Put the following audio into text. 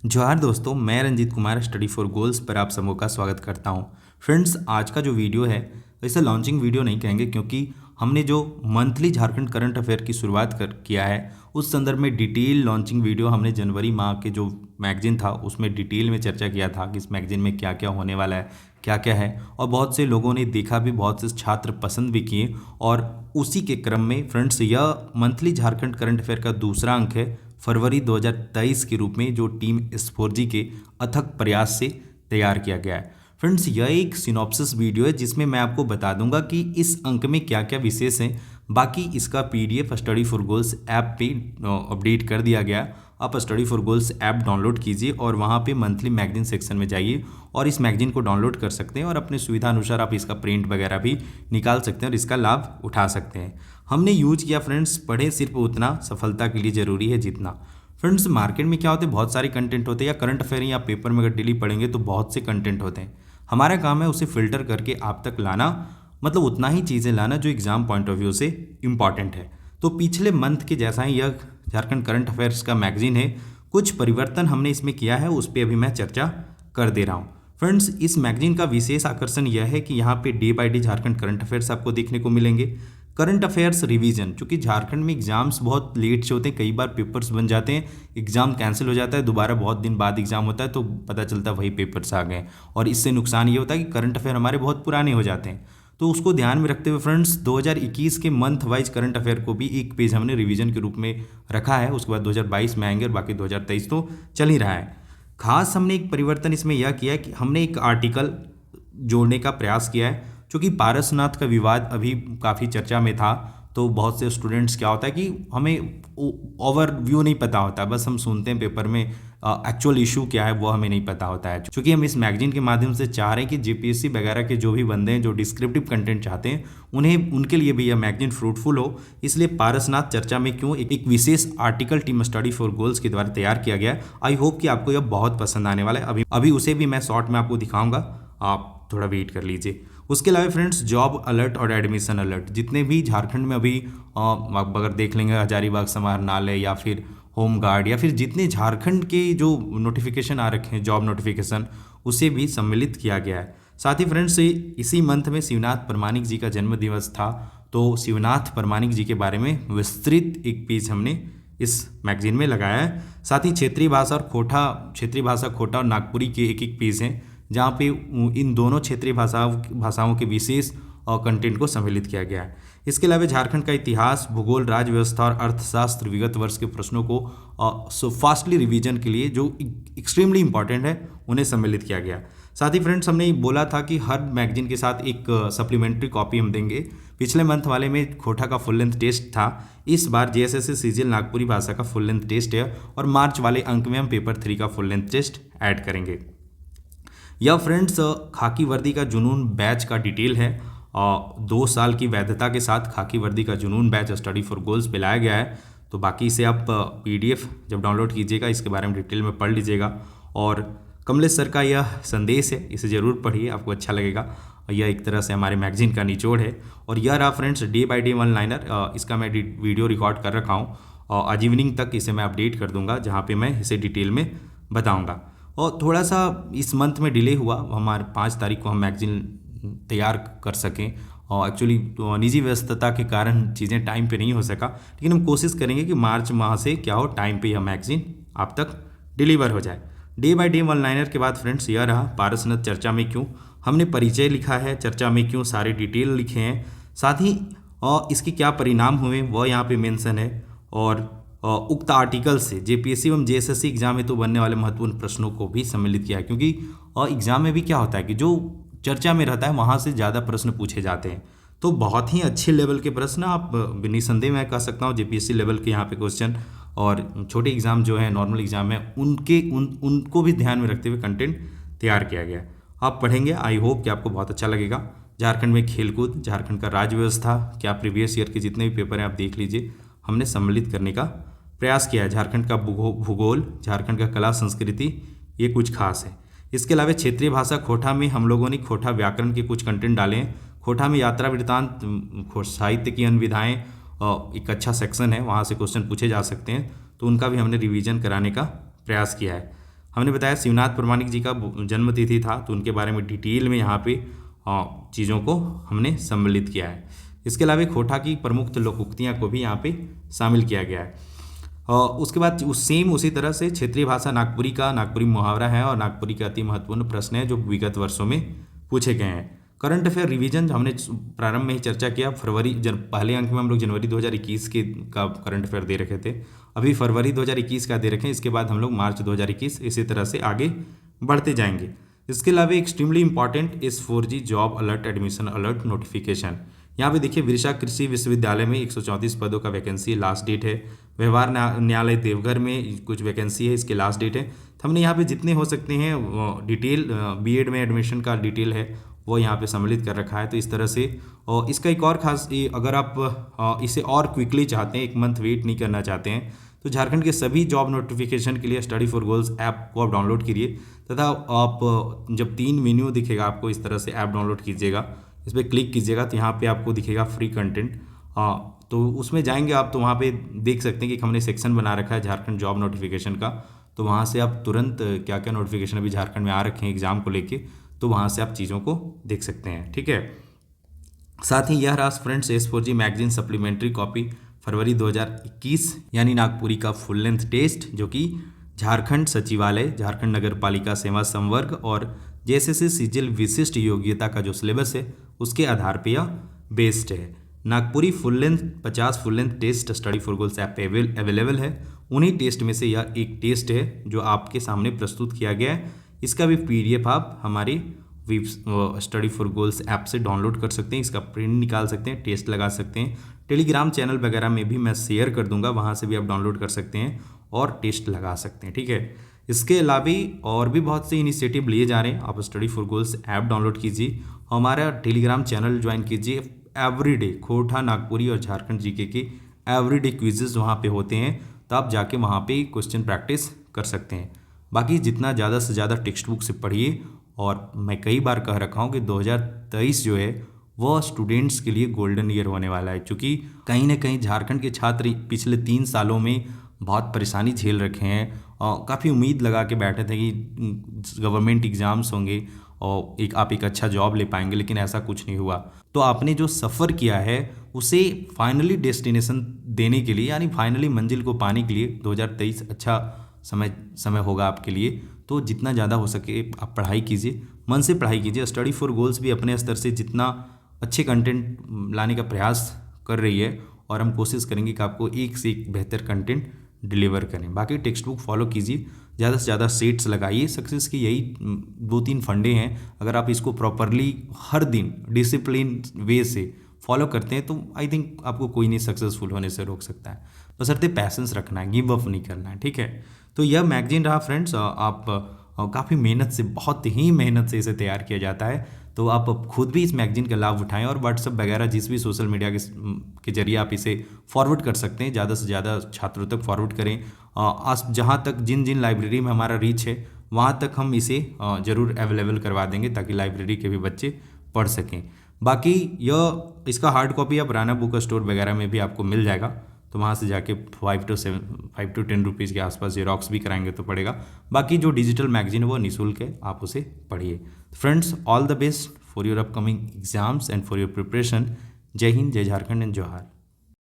जोहार दोस्तों, मैं Ranjit Kumar study for goals पर आप सबों का स्वागत करता हूं। फ्रेंड्स, आज का जो वीडियो है इसे लॉन्चिंग वीडियो नहीं कहेंगे, क्योंकि हमने जो मंथली झारखंड करंट अफेयर की शुरुआत किया है उस संदर्भ में डिटेल लॉन्चिंग वीडियो हमने जनवरी माह के जो मैगजीन था उसमें डिटेल में चर्चा किया था कि इस मैगजीन में क्या क्या होने वाला है, क्या क्या है। और बहुत से लोगों ने देखा भी, बहुत से छात्र पसंद भी किए। और उसी के क्रम में फ्रेंड्स, यह मंथली झारखंड करंट अफेयर का दूसरा अंक है फरवरी 2023 के रूप में, जो टीम एस4जी के अथक प्रयास से तैयार किया गया है। फ्रेंड्स, यह एक सिनॉप्सिस वीडियो है जिसमें मैं आपको बता दूंगा कि इस अंक में क्या क्या विशेष हैं। बाकी इसका PDF study for goals app पे अपडेट कर दिया गया। आप study for goals app download कीजिए और वहाँ पे मंथली मैगजीन सेक्शन में जाइए और इस मैगजीन को डाउनलोड कर सकते हैं और अपने सुविधा अनुसार आप इसका प्रिंट वगैरह भी निकाल सकते हैं और इसका लाभ उठा सकते हैं। हमने यूज किया फ्रेंड्स, पढ़े सिर्फ उतना, सफलता के लिए ज़रूरी है जितना। फ्रेंड्स, मार्केट में क्या होते हैं, बहुत सारे कंटेंट होते हैं, या करंट अफेयर या पेपर में अगर डेली पढ़ेंगे तो बहुत से कंटेंट होते हैं। हमारा काम है उसे फिल्टर करके आप तक लाना, मतलब उतना ही चीज़ें लाना जो एग्जाम पॉइंट ऑफ व्यू से इम्पॉर्टेंट है। तो पिछले मंथ के जैसा ही यह झारखंड करंट अफेयर्स का मैगजीन है। कुछ परिवर्तन हमने इसमें किया है, उस पर अभी मैं चर्चा कर दे रहा हूँ। फ्रेंड्स, इस मैगजीन का विशेष आकर्षण यह है कि यहाँ पे day by day Jharkhand current affairs आपको देखने को मिलेंगे। करंट अफेयर्स रिवीजन, चूंकि झारखंड में एग्जाम्स बहुत लेट से होते हैं, कई बार पेपर्स बन जाते हैं, एग्जाम कैंसिल हो जाता है, दोबारा बहुत दिन बाद एग्जाम होता है तो पता चलता है वही पेपर्स आ गए। और इससे नुकसान ये होता है कि करंट अफेयर हमारे बहुत पुराने हो जाते हैं। तो उसको ध्यान में रखते हुए फ्रेंड्स, 2021 के मंथ वाइज करंट अफेयर को भी एक पेज हमने रिवीजन के रूप में रखा है। उसके बाद 2022 में आएंगे और बाकी 2023 तो चल ही रहा है। खास हमने एक परिवर्तन इसमें यह किया कि हमने एक आर्टिकल जोड़ने का प्रयास किया है। क्योंकि पारसनाथ का विवाद अभी काफ़ी चर्चा में था, तो बहुत से स्टूडेंट्स क्या होता है कि हमें ओवरव्यू नहीं पता होता, बस हम सुनते हैं पेपर में, एक्चुअल इशू क्या है वो हमें नहीं पता होता है। क्योंकि हम इस मैगजीन के माध्यम से चाह रहे हैं कि जेपीएससी वगैरह के जो भी बंदे हैं जो डिस्क्रिप्टिव कंटेंट चाहते हैं उन्हें, उनके लिए भी यह मैगजीन फ्रूटफुल हो। इसलिए पारसनाथ चर्चा में क्यों एक विशेष article team study for goals के द्वारा तैयार किया गया है। आई होप कि आपको यह बहुत पसंद आने वाला है। अभी उसे भी मैं शॉर्ट में आपको दिखाऊंगा, आप थोड़ा वेट कर लीजिए। उसके अलावा फ्रेंड्स, जॉब अलर्ट और एडमिशन अलर्ट, जितने भी झारखंड में अभी आप अगर देख लेंगे हजारीबाग समाहरणालय या फिर होम गार्ड या फिर जितने झारखंड के जो नोटिफिकेशन आ रखे हैं जॉब नोटिफिकेशन, उसे भी सम्मिलित किया गया है। साथ ही फ्रेंड्स, इसी मंथ में शिवनाथ परमानिक जी का जन्म दिवस था, तो शिवनाथ परमानिक जी के बारे में विस्तृत एक पेज हमने इस मैगजीन में लगाया है। साथ ही क्षेत्रीय भाषा खोटा और नागपुरी के एक एक पेज हैं, जहाँ पे इन दोनों क्षेत्रीय भाषाओं के विशेष कंटेंट को सम्मिलित किया गया है। इसके अलावा झारखंड का इतिहास, भूगोल, राज्य व्यवस्था और अर्थशास्त्र विगत वर्ष के प्रश्नों को फास्टली रिवीजन के लिए जो एक्सट्रीमली इंपॉर्टेंट है उन्हें सम्मिलित किया गया। साथ ही फ्रेंड्स, हमने बोला था कि हर मैगजीन के साथ एक सप्लीमेंट्री कॉपी हम देंगे। पिछले मंथ वाले में खोटा का फुल लेंथ टेस्ट था, इस बार जेएसएससी सीजीएल नागपुरी भाषा का फुल लेंथ टेस्ट है और मार्च वाले अंक में हम पेपर 3 का फुल लेंथ टेस्ट ऐड करेंगे। यह फ्रेंड्स खाकी वर्दी का जुनून बैच का डिटेल है। 2 साल की वैधता के साथ खाकी वर्दी का जुनून बैच स्टडी फॉर गोल्स पे लाया गया है। तो बाकी इसे आप पीडीएफ जब डाउनलोड कीजिएगा इसके बारे में डिटेल में पढ़ लीजिएगा। और कमलेश सर का यह संदेश है, इसे ज़रूर पढ़िए, आपको अच्छा लगेगा। यह एक तरह से हमारे मैगजीन का निचोड़ है। और यह रहा friends day by day one liner, इसका मैं वीडियो रिकॉर्ड कर रखा हूँ और आज इवनिंग तक इसे मैं अपडेट कर दूंगा, जहाँ पे मैं इसे डिटेल में बताऊंगा। और थोड़ा सा इस मंथ में डिले हुआ, हमारे 5 तारीख को हम मैगजीन तैयार कर सकें और एक्चुअली तो निजी व्यस्तता के कारण चीज़ें टाइम पे नहीं हो सका, लेकिन हम कोशिश करेंगे कि मार्च माह से क्या हो, टाइम पे यह मैगजीन आप तक डिलीवर हो जाए। Day by day one liner के बाद फ्रेंड्स यह रहा पारसनाथ चर्चा में क्यों, हमने परिचय लिखा है, चर्चा में क्यों सारे डिटेल लिखे हैं, साथ ही इसके क्या परिणाम हुए वह यहाँ पे मेंशन है। और उक्त आर्टिकल से जेपीएससी एवं जेएसएससी एग्जाम में तो बनने वाले महत्वपूर्ण प्रश्नों को भी सम्मिलित किया है। क्योंकि एग्जाम में भी क्या होता है कि जो चर्चा में रहता है वहाँ से ज़्यादा प्रश्न पूछे जाते हैं, तो बहुत ही अच्छे लेवल के प्रश्न, आप निसंदेह मैं कह सकता हूँ जेपीएससी लेवल के यहाँ पे क्वेश्चन, और छोटे एग्जाम जो है नॉर्मल एग्जाम है उनको भी ध्यान में रखते हुए कंटेंट तैयार किया गया। आप पढ़ेंगे, आई होप कि आपको बहुत अच्छा लगेगा। झारखंड में खेलकूद, झारखंड का राज्य व्यवस्था, क्या प्रीवियस ईयर के जितने भी पेपर हैं आप देख लीजिए, हमने सम्मिलित करने का प्रयास किया है। झारखंड का भूगोल, झारखंड का कला संस्कृति, ये कुछ खास है। इसके अलावा क्षेत्रीय भाषा खोटा में हम लोगों ने खोटा व्याकरण के कुछ कंटेंट डाले हैं। खोटा में यात्रा वृत्तांत, साहित्य की अन्य विधाएँ, एक अच्छा सेक्शन है, वहाँ से क्वेश्चन पूछे जा सकते हैं, तो उनका भी हमने रिवीजन कराने का प्रयास किया है। हमने बताया शिवनाथ प्रमाणिक जी का जन्म तिथि था, तो उनके बारे में डिटेल में यहाँ पे चीज़ों को हमने सम्मिलित किया है। इसके अलावा खोटा की प्रमुख लोकोक्तियाँ को भी यहाँ पे शामिल किया गया है। उसके बाद उसी तरह से क्षेत्रीय भाषा नागपुरी मुहावरा है और नागपुरी का अति महत्वपूर्ण प्रश्न है जो विगत वर्षों में पूछे गए हैं। करंट अफेयर रिवीजन हमने प्रारंभ में ही चर्चा किया। पहले अंक में हम लोग जनवरी 2021 का करंट अफेयर दे रखे थे, अभी फरवरी 2021 का दे रखे हैं। इसके बाद हम लोग मार्च 2021, इसी तरह से आगे बढ़ते जाएंगे। इसके अलावा एक्सट्रीमली इंपॉर्टेंट इस 4G job alert admission alert notification. यहाँ पे देखिए विरसा कृषि विश्वविद्यालय में 134 पदों का वैकेंसी, लास्ट डेट है। व्यवहार न्यायालय देवघर में कुछ वैकेंसी है, इसके लास्ट डेट है। तो हमने यहाँ पे जितने हो सकते हैं डिटेल बीएड में एडमिशन का डिटेल है वो यहाँ पे सम्मिलित कर रखा है। तो इस तरह से, और इसका एक और खास, अगर आप इसे और क्विकली चाहते हैं, एक मंथ वेट नहीं करना चाहते हैं, तो झारखंड के सभी जॉब नोटिफिकेशन के लिए स्टडी फॉर गोल्स ऐप को आप डाउनलोड करिए तथा आप जब 3 मेन्यू दिखेगा आपको, इस तरह से ऐप डाउनलोड कीजिएगा, इस पर क्लिक कीजिएगा तो यहाँ पे आपको दिखेगा फ्री कंटेंट। तो उसमें जाएंगे आप तो वहाँ पे देख सकते हैं कि हमने सेक्शन बना रखा है झारखंड जॉब नोटिफिकेशन का। तो वहाँ से आप तुरंत क्या क्या नोटिफिकेशन अभी झारखंड में आ रखे हैं एग्जाम को लेके, तो वहाँ से आप चीज़ों को देख सकते हैं। ठीक है, साथ ही यह रहा friends S4G magazine supplementary copy फरवरी 2021 यानी नागपुरी का फुल लेंथ टेस्ट, जो कि झारखंड सचिवालय, झारखंड नगर पालिका सेवा संवर्ग और JSSC सिजिल विशिष्ट योग्यता का जो सिलेबस है उसके आधार पर यह बेस्ड है। Nagpuri full length 50 full length test study for goals app available है। उन्हीं टेस्ट में से यह एक टेस्ट है जो आपके सामने प्रस्तुत किया गया है। इसका भी PDF आप हमारी स्टडी फॉर गोल्स ऐप से डाउनलोड कर सकते हैं, इसका प्रिंट निकाल सकते हैं, टेस्ट लगा सकते हैं। टेलीग्राम चैनल वगैरह में भी मैं शेयर कर दूंगा, वहाँ से भी आप डाउनलोड कर सकते हैं और टेस्ट लगा सकते हैं। ठीक है, इसके अलावा और भी बहुत से इनिशिएटिव लिए जा रहे हैं। आप study for goals app download कीजिए, हमारा टेलीग्राम चैनल ज्वाइन कीजिए। एवरीडे खोटा, नागपुरी और झारखंड GK के एवरीडे क्विजेज वहाँ पे होते हैं, तो आप जाके वहाँ पे क्वेश्चन प्रैक्टिस कर सकते हैं। बाकी जितना ज़्यादा से ज़्यादा टेक्स्ट बुक से पढ़िए, और मैं कई बार कह रखा हूँ कि 2023 जो है वह स्टूडेंट्स के लिए गोल्डन ईयर होने वाला है, क्योंकि कहीं ना कहीं झारखंड के छात्र पिछले 3 सालों में बहुत परेशानी झेल रखे हैं और काफ़ी उम्मीद लगा के बैठे थे कि गवर्नमेंट एग्ज़ाम्स होंगे और आप एक अच्छा जॉब ले पाएंगे, लेकिन ऐसा कुछ नहीं हुआ। तो आपने जो सफ़र किया है उसे फाइनली डेस्टिनेशन देने के लिए, यानी फाइनली मंजिल को पाने के लिए 2023 अच्छा समय होगा आपके लिए। तो जितना ज़्यादा हो सके आप पढ़ाई कीजिए, मन से पढ़ाई कीजिए। स्टडी फॉर गोल्स भी अपने स्तर से जितना अच्छे कंटेंट लाने का प्रयास कर रही है, और हम कोशिश करेंगे कि आपको एक से एक बेहतर कंटेंट डिलीवर करें। बाकी टेक्स्ट बुक फॉलो कीजिए, ज़्यादा से ज़्यादा सेट्स लगाइए। सक्सेस की यही 2-3 फंडे हैं, अगर आप इसको प्रॉपरली हर दिन डिसिप्लिन वे से फॉलो करते हैं तो आई थिंक आपको कोई नहीं सक्सेसफुल होने से रोक सकता है। बशर्ते पैशंस रखना है, गिव अप नहीं करना है। ठीक है, तो यह मैगजीन रहा फ्रेंड्स। आप काफ़ी मेहनत से, बहुत ही मेहनत से इसे तैयार किया जाता है, तो आप खुद भी इस मैगजीन का लाभ उठाएं और व्हाट्सएप वगैरह जिस भी सोशल मीडिया के जरिए आप इसे फॉरवर्ड कर सकते हैं, ज़्यादा से ज़्यादा छात्रों तक फॉरवर्ड करें। जहाँ तक जिन लाइब्रेरी में हमारा रीच है वहाँ तक हम इसे ज़रूर अवेलेबल करवा देंगे, ताकि लाइब्रेरी के भी बच्चे पढ़ सकें। बाकी इसका हार्ड कॉपी अब राना बुक स्टोर वगैरह में भी आपको मिल जाएगा, तो वहाँ से जाके 5 to 10 रुपीज़ के आसपास जेरोक्स भी कराएंगे तो पड़ेगा। बाकी जो डिजिटल मैगजीन है वो निःशुल्क है, आप उसे पढ़िए। Friends, all the best for your upcoming exams and for your preparation. जय हिंद, जय झारखंड एंड जोहार।